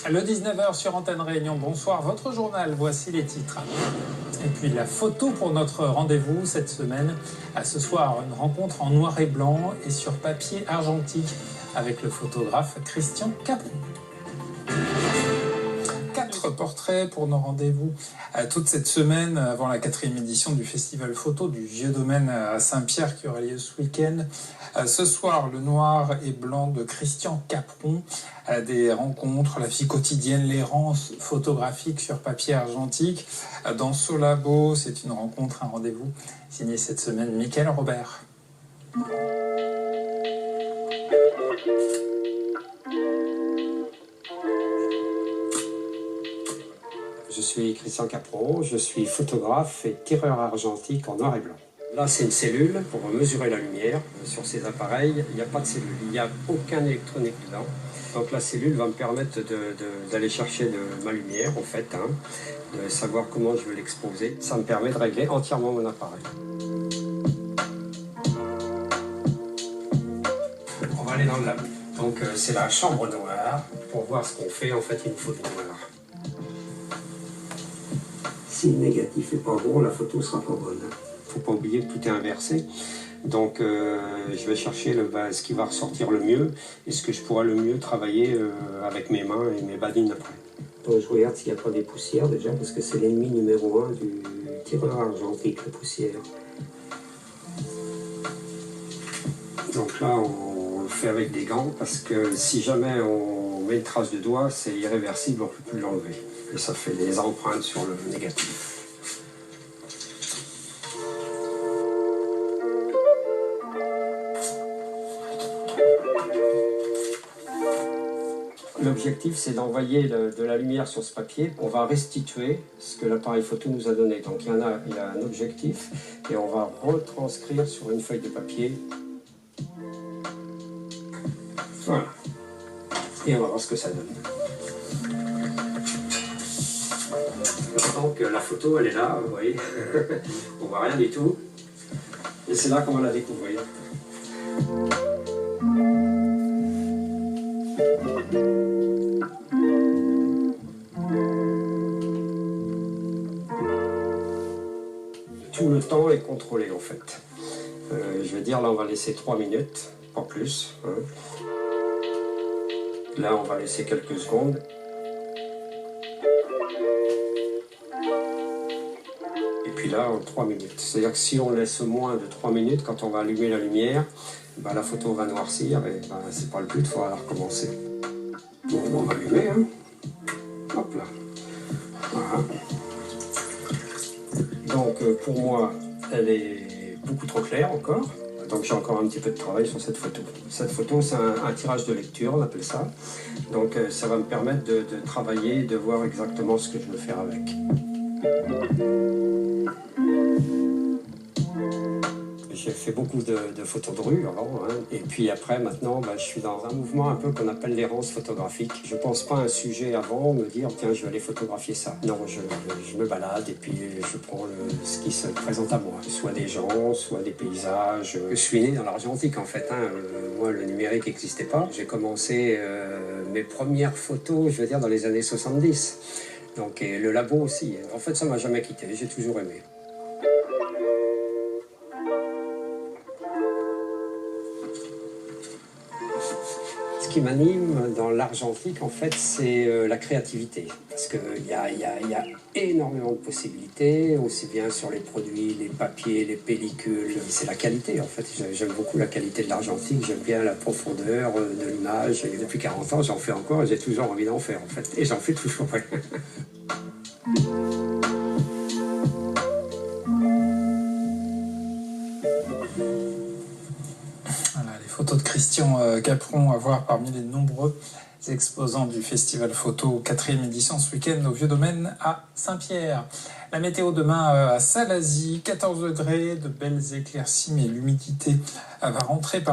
Le 19h sur Antenne Réunion, bonsoir, votre journal, voici les titres. Et puis la photo pour notre rendez-vous cette semaine. Ce soir, une rencontre en noir et blanc et sur papier argentique avec le photographe Christian Capron. 4 portraits pour nos rendez-vous toute cette semaine avant la 4e édition du festival photo du Vieux Domaine à Saint-Pierre qui aura lieu ce week-end. Ce soir, le noir et blanc de Christian Capron, des rencontres, la vie quotidienne, l'errance photographique sur papier argentique. Dans Solabo, c'est une rencontre, un rendez-vous signé cette semaine Michael Robert. Je suis Christian Capron, je suis photographe et tireur argentique en noir et blanc. Là, c'est une cellule pour mesurer la lumière. Sur ces appareils, il n'y a pas de cellule, il n'y a aucun électronique dedans. Donc la cellule va me permettre d'aller chercher de ma lumière, en fait, de savoir comment je veux l'exposer. Ça me permet de régler entièrement mon appareil. On va aller dans le lab. Donc c'est la chambre noire. Pour voir ce qu'on fait, en fait, il nous faut du noir. Si le négatif n'est pas bon, la photo ne sera pas bonne. Il ne faut pas oublier que tout est inversé. Donc je vais chercher ce qui va ressortir le mieux et ce que je pourrai le mieux travailler avec mes mains et mes badines après. Donc je regarde s'il n'y a pas des poussières déjà, parce que c'est l'ennemi numéro 1 du tireur argentique, la poussière. Donc là, on le fait avec des gants, parce que si jamais on met une trace de doigt, c'est irréversible, on ne peut plus l'enlever. Et ça fait des empreintes sur le négatif. L'objectif, c'est d'envoyer de la lumière sur ce papier. On va restituer ce que l'appareil photo nous a donné. Donc il y a un objectif et on va retranscrire sur une feuille de papier. Voilà. Et on va voir ce que ça donne. Donc la photo, elle est là, vous voyez. On voit rien du tout. Et c'est là qu'on va la découvrir. Tout le temps est contrôlé en fait. Je vais dire, là on va laisser 3 minutes, pas plus. Là on va laisser quelques secondes. Et puis là, en 3 minutes. C'est-à-dire que si on laisse moins de 3 minutes, quand on va allumer la lumière, la photo va noircir et c'est pas le but, il faudra la recommencer. Bon, on va allumer, Hop là. Voilà. Donc pour moi, elle est beaucoup trop claire encore. Donc j'ai encore un petit peu de travail sur cette photo. Cette photo, c'est un tirage de lecture, on appelle ça. Donc ça va me permettre de travailler, de voir exactement ce que je veux faire avec. J'ai fait beaucoup de photos de rue avant, et puis après, maintenant, je suis dans un mouvement un peu qu'on appelle l'errance photographique. Je ne pense pas à un sujet avant, me dire, tiens, je vais aller photographier ça. Non, je me balade et puis je prends ce qui se présente à moi. Soit des gens, soit des paysages. Je suis né dans l'argentique, en fait. Moi, le numérique n'existait pas. J'ai commencé mes premières photos, je veux dire, dans les années 70. Donc, et le labo aussi. En fait, ça ne m'a jamais quitté, j'ai toujours aimé. Ce qui m'anime dans l'argentique, en fait, c'est la créativité. Parce qu'il y a énormément de possibilités, aussi bien sur les produits, les papiers, les pellicules. C'est la qualité, en fait. J'aime beaucoup la qualité de l'argentique, j'aime bien la profondeur de l'image. Et depuis 40 ans, j'en fais encore et j'ai toujours envie d'en faire, en fait. Et j'en fais toujours. Photos de Christian Capron à voir parmi les nombreux exposants du festival photo 4e édition ce week-end au Vieux Domaine à Saint-Pierre. La météo demain à Salazie, 14 degrés, de belles éclaircies, mais l'humidité va rentrer par